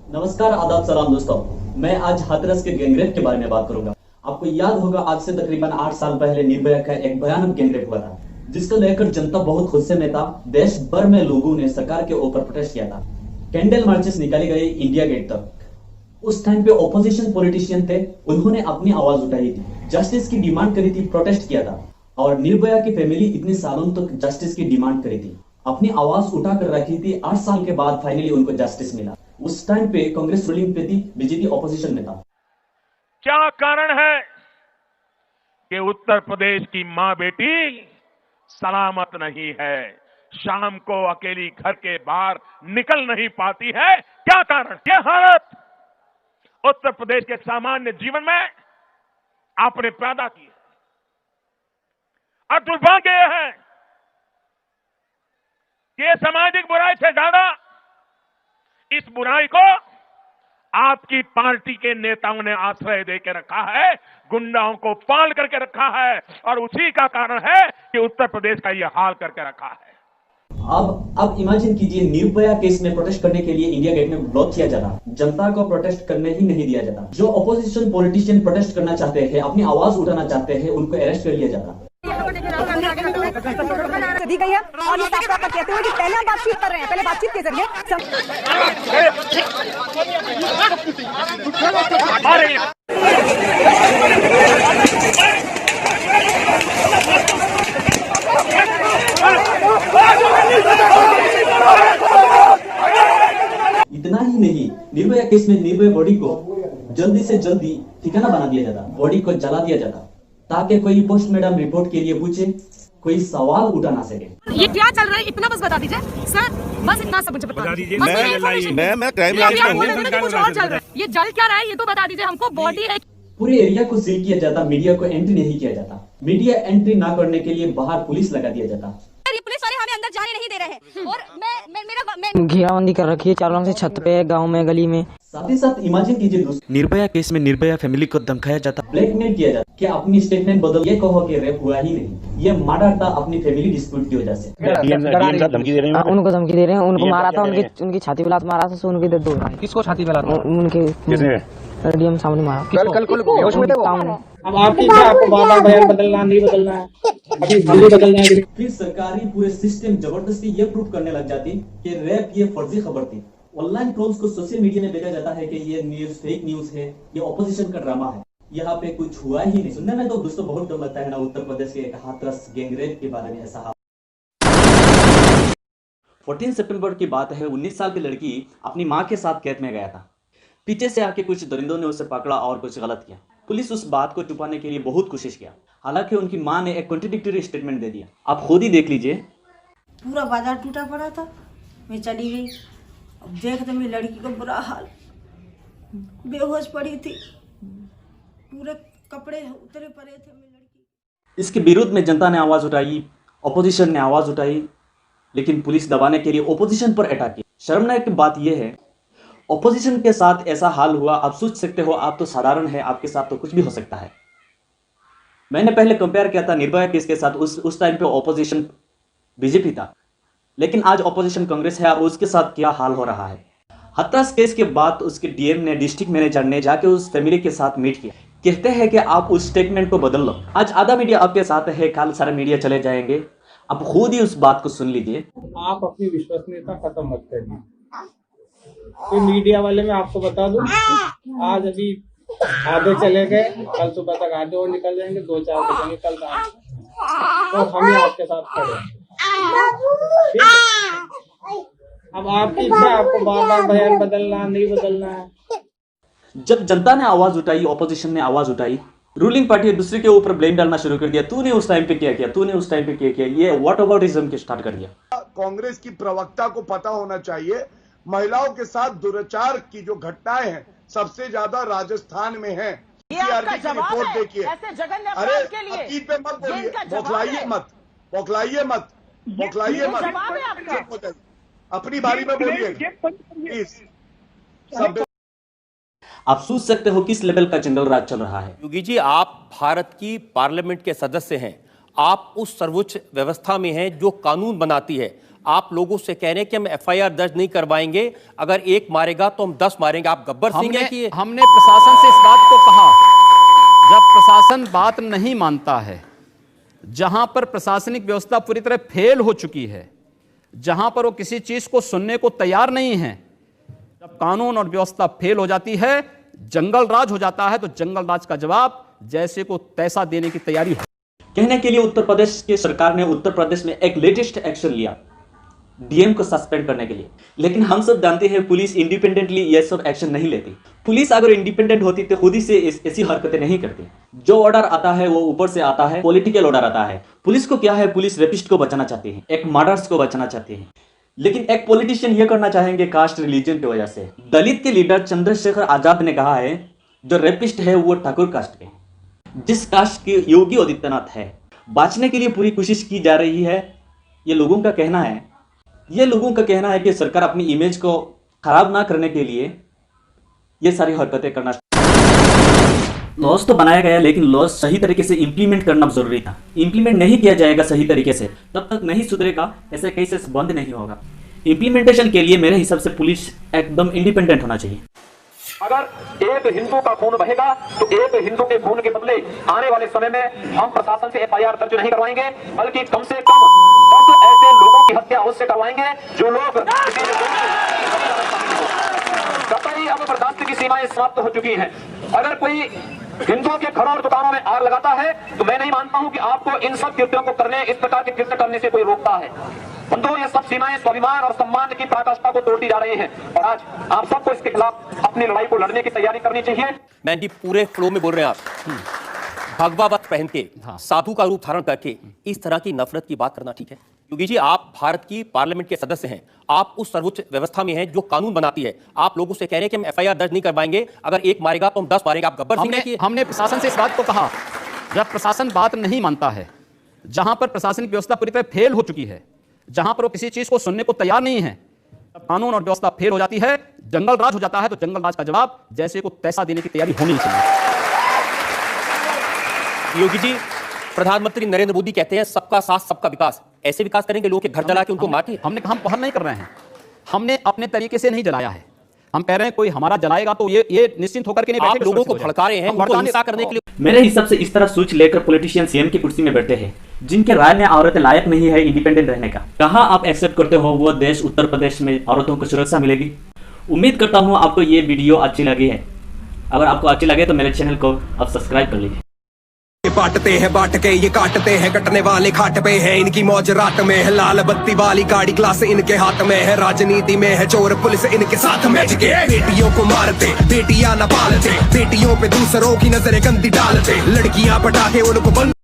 नमस्कार, आदाब, सलाम दोस्तों। मैं आज हाथरस के गैंगरेप के बारे में बात करूंगा। आपको याद होगा, आज से तकरीबन 8 साल पहले निर्भया का एक भयानक गैंगरेप हुआ था, जिसको लेकर जनता बहुत गुस्से में था। देश भर में लोगों ने सरकार के ऊपर प्रोटेस्ट किया था। कैंडल मार्चेस निकाली गई इंडिया गेट तक। उस टाइम पे ओपोजिशन पॉलिटिशियन थे, उन्होंने अपनी आवाज उठाई थी, जस्टिस की डिमांड करी थी, प्रोटेस्ट किया था। और निर्भया की फैमिली इतने सालों तक जस्टिस की डिमांड करी थी, अपनी आवाज उठा कर रखी थी। 8 साल के बाद फाइनली उनको जस्टिस मिला। उस टाइम पे कांग्रेस रूलिंग पे थी, बीजेपी ऑपोजिशन में था। क्या कारण है कि उत्तर प्रदेश की मां बेटी सलामत नहीं है, शाम को अकेली घर के बाहर निकल नहीं पाती है? क्या कारण? ये हालत उत्तर प्रदेश के सामान्य जीवन में आपने पैदा की है। और दुर्भाग्य यह है कि ये सामाजिक बुराई से ज्यादा इस बुराई को आपकी पार्टी के नेताओं ने आश्रय देकर रखा है, गुंडाओं को पाल करके रखा है, और उसी का कारण है कि उत्तर प्रदेश का यह हाल करके रखा है। अब इमेजिन कीजिए, निर्भया केस में प्रोटेस्ट करने के लिए इंडिया गेट में ब्लॉक किया जाता, जनता को प्रोटेस्ट करने ही नहीं दिया जाता। जो ऑपोजिशन पॉलिटिशियन प्रोटेस्ट करना चाहते हैं, अपनी आवाज उठाना चाहते हैं, उनको अरेस्ट कर लिया जाता। दी गई है और ये साफ कहते हुए कि पहले हम बातचीत कर रहे हैं, पहले बातचीत के जरिए इतना ही नहीं, निर्भया केस में निर्भया बॉडी को जल्दी से जल्दी ठिकाना बना दिया जाता, बॉडी को जला दिया जाता, ताकि कोई पोस्टमार्टम रिपोर्ट के लिए पूछे, कोई सवाल उठा ना सके। ये क्या चल रहा है, इतना बस बता दीजिए सर, बस इतना सब मुझे बता दीजिए। मैं क्राइम ब्रांच में हूं। कुछ और चल रहा है, ये जल क्या रहा है ये तो बता दीजिए हमको। बॉडी है, पूरे एरिया को सील किया जाता, मीडिया को एंट्री नहीं किया जाता। मीडिया एंट्री ना करने के लिए बाहर पुलिस लगा दिया जाता। पुलिस वाले हमें अंदर जाने नहीं दे रहे हैं और मैं घेराबंदी कर रखी है चारों से, छत पे, गांव में, गली में। साथ ही साथ इमेजिन कीजिए, दोस्तों, निर्भया केस में निर्भया फैमिली को धमकाया जाता, ब्लैकमेल किया जाता कि अपनी स्टेटमेंट बदल, ये कहो कि रेप हुआ ही नहीं, ये मर्डर था अपनी फैमिली डिस्प्यूट की वजह से। धमकी दे रहे हैं, उनको धमकी दे रहे हैं, उनको मारा था, उनकी छाती पे लात मारा था, सो उनकी दर्द हो रहा है। किसको छाती पे लात? उनके डीएम सामने मारा। अब आपकी क्या, आपको बार-बार बयान बदलना नहीं बदलना है, अभी बदलना है। फिर सरकारी पूरे सिस्टम जबरदस्ती ये प्रूव करने लग जाती कि रेप ये फर्जी खबर थी। ऑनलाइन ट्रोल्स को सोशल मीडिया में भेजा जाता है कि ये न्यूज फेक न्यूज है, ये ऑपोजिशन का ड्रामा है, यहाँ पे कुछ हुआ ही नहीं। सुनने में तो दोस्तों बहुत डर लगता है ना, उत्तर प्रदेश के हाथरस गैंगरेप के बारे में ऐसा। 14 सितंबर की बात है, 19 साल की लड़की अपनी माँ के साथ कैद में गया था। पीछे से आके कुछ दरिंदों ने उसे पकड़ा और कुछ गलत किया। पुलिस उस बात को छुपाने के लिए बहुत कोशिश किया, हालांकि उनकी मां ने एक कॉन्ट्रडिक्टरी स्टेटमेंट दे दिया। आप खुद ही देख लीजिए। पूरा बाजार टूटा पड़ा था, मैं चली गई, अब देखते मेरी लड़की का बुरा हाल, बेहोश पड़ी थी, पूरे कपड़े उतरे पड़े थे मेरी लड़की। इसके विरोध में जनता ने आवाज उठाई, ऑपोजिशन ने आवाज उठाई, लेकिन पुलिस दबाने के लिए ऑपोजिशन पर अटैक किया। शर्मनाक बात यह है, ऑपोजिशन के साथ ऐसा हाल हुआ। आप सोच सकते हो, आप तो साधारण है, आपके साथ तो कुछ भी हो सकता है। मैंने पहले कंपेयर किया था निर्भया केस के साथ। उस टाइम पे ऑपोजिशन बीजेपी था, लेकिन आज ऑपोजिशन कांग्रेस है, और उसके साथ क्या हाल हो रहा है। हाथरस केस के बाद उसके डीएम ने, डिस्ट्रिक्ट मैनेजर ने जाके उस फैमिली के साथ मीट किया। कहते हैं कि आप उस स्टेटमेंट को बदल लो। आज आधा मीडिया आपके साथ है, कल सारा मीडिया चले जाएंगे। आप खुद ही उस बात को सुन लीजिए। आप अपनी विश्वसनीयता खत्म मत करिए। तो मीडिया वाले मैं आपको बता दूं, आज अभी आधे चले गए, कल सुबह तक आधे और निकल जाएंगे, 2-4 बजेंगे कल रात, तो हम ही आपके साथ खड़े हैं। अब आपकी इच्छा, आपको बार-बार बयान बदलना नहीं बदलना है। जब जनता ने आवाज उठाई, ऑपोजिशन ने आवाज उठाई, रूलिंग पार्टी दूसरे के ऊपर ब्लेम डालना शुरू कर दिया। तूने उस टाइम पे क्या किया, तूने उस टाइम पे क्या किया, ये व्हाट अबाउटिज्म के स्टार्ट कर दिया। कांग्रेस की प्रवक्ता को पता होना चाहिए, महिलाओं के साथ दुराचार की जो घटनाएं हैं सबसे ज्यादा राजस्थान में है। रिपोर्ट देखिए। अरे अकीद पे मत बोलिए, बौखलाइए मत, बौखलाइए मत, बौखलाइए मत, अपनी बारी में बोलिए प्लीज। सब आप सोच सकते हो किस लेवल का जंगल राज चल रहा है। योगी जी, आप भारत की पार्लियामेंट के सदस्य हैं, आप उस सर्वोच्च व्यवस्था में हैं जो कानून बनाती है। आप लोगों से कह रहे हैं कि हम एफआईआर दर्ज नहीं करवाएंगे, अगर एक मारेगा तो हम 10 मारेंगे। आप गब्बर सिंह हैं कि हमने प्रशासन से इस बात को कहा, जब प्रशासन बात नहीं मानता है, जहां पर प्रशासनिक व्यवस्था पूरी तरह फेल हो चुकी है, जहां पर वो किसी चीज को सुनने को तैयार नहीं है, जब कानून और व्यवस्था फेल हो जाती है, जंगल राज हो जाता है, तो जंगल राज का जवाब जैसे को तैसा देने की तैयारी हो। कहने के लिए उत्तर प्रदेश की सरकार ने उत्तर प्रदेश में एक लेटेस्ट एक्शन लिया डीएम को सस्पेंड करने के लिए, लेकिन हम सब जानते हैं पुलिस इंडिपेंडेंटली ये सब एक्शन नहीं लेती। पुलिस अगर इंडिपेंडेंट होती तो खुद ही से ऐसी हरकतें नहीं करती। जो ऑर्डर आता है वो ऊपर से आता है, पॉलिटिकल ऑर्डर आता है। पुलिस को क्या है, पुलिस रेपिस्ट को बचाना चाहती है, एक मर्डर्स को बचाना चाहती है, लेकिन एक पॉलिटिशियन ये करना चाहेंगे कास्ट रिलीजन की वजह से। दलित के लीडर चंद्रशेखर आजाद ने कहा है जो रेपिस्ट है वो ठाकुर कास्ट के, जिस कास्ट के योगी आदित्यनाथ है। बचने के लिए पूरी कोशिश की जा रही है। ये लोगों का कहना है, कि सरकार अपनी इमेज को खराब ना करने के लिए ये सारी हरकतें करना। लॉस तो बनाया गया, लेकिन लॉस सही तरीके से इंप्लीमेंट करना जरूरी था। इंप्लीमेंट नहीं किया जाएगा सही तरीके से, तब तक नहीं सुधरेगा, ऐसे केसेस बंद नहीं होगा। इंप्लीमेंटेशन के लिए मेरे हिसाब से पुलिस एकदम इंडिपेंडेंट होना चाहिए। अगर एक हिंदू का खून बहेगा तो एक हिंदू के खून के बदले आने वाले समय में हम प्रशासन से एफआईआर दर्ज नहीं करवाएंगे, बल्कि कम से कम 10 ऐसे लोगों की हत्या अवश्य करवाएंगे जो लोग कतई अब बर्दाश्त की सीमाएं समाप्त हो चुकी हैं। अगर कोई हिंदुओं के घरों और दुकानों में आग लगाता है तो मैं नहीं मानता हूं कि आपको इन सब कृत्यों को करने, इस प्रकार के कृत्य करने से कोई रोकता है। बंधुओं, ये सब सीमाएं स्वाभिमान और सम्मान की पराकाष्ठा को तोड़ती जा रही हैं और आज आप सबको इसके खिलाफ अपनी लड़ाई को लड़ने की तैयारी करनी चाहिए। मैं जी पूरे फ्लो में बोल रहे हैं आप। भगवा वस्त्र पहन के, साधु का रूप धारण करके इस तरह की नफरत की बात करना ठीक है? योगी जी, आप भारत की पार्लियामेंट के सदस्य हैं, आप उस सर्वोच्च व्यवस्था में हैं जो कानून बनाती है। आप लोगों से कह रहे हैं कि हम एफआईआर दर्ज नहीं करवाएंगे, अगर एक मारेगा तो हम 10 मारेंगे। आप गब्बर सिंह हैं कि हमने प्रशासन से इस बात को कहा, जब प्रशासन बात नहीं मानता है, जहां पर प्रशासनिक व्यवस्था पूरी तरह फेल हो चुकी है, जहां पर वो किसी चीज को सुनने को तैयार नहीं है, जब कानून और व्यवस्था फेल हो जाती है, जंगल राज हो जाता है, तो जंगल राज का जवाब जैसे को तैसा देने की तैयारी होनी चाहिए। योगी जी, प्रधानमंत्री नरेंद्र मोदी कहते हैं सबका साथ सबका विकास। ऐसे विकास करेंगे लोगों के घर जला के उनको मार के? हमने कहा हम पहल नहीं कर रहे हैं, हमने अपने तरीके से नहीं जलाया है। हम कह रहे हैं कोई हमारा जलाएगा तो ये निश्चिंत होकर के नहीं बैठेंगे। आप लोगों को भड़का रहे हैं, उनको हिंसा करने के लिए। मेरे हिसाब से इस तरह सोच लेकर पॉलिटिशियन सीएम की कुर्सी में बैठते हैं, जिनके राय में औरतें लायक नहीं है इंडिपेंडेंट रहने का। कहाँ आप एक्सेप्ट करते हो वो देश उत्तर प्रदेश में औरतों को सुरक्षा मिलेगी? उम्मीद करता हूँ आपको ये वीडियो अच्छी लगी है। अगर आपको अच्छी लगे तो मेरे चैनल को आप सब्सक्राइब कर लीजिए। ये बांटते हैं बांट के, ये काटते हैं कटने वाले खाट पे है, इनकी मौज रात में है, लाल बत्ती वाली गाड़ी क्लास इनके हाथ में है, राजनीति में है चोर पुलिस इनके साथ में। बेटियों को मारते, बेटियां न पालते, बेटियों पे दूसरों की नजरें गंदी डालते, लड़कियां पटाके उनको बंद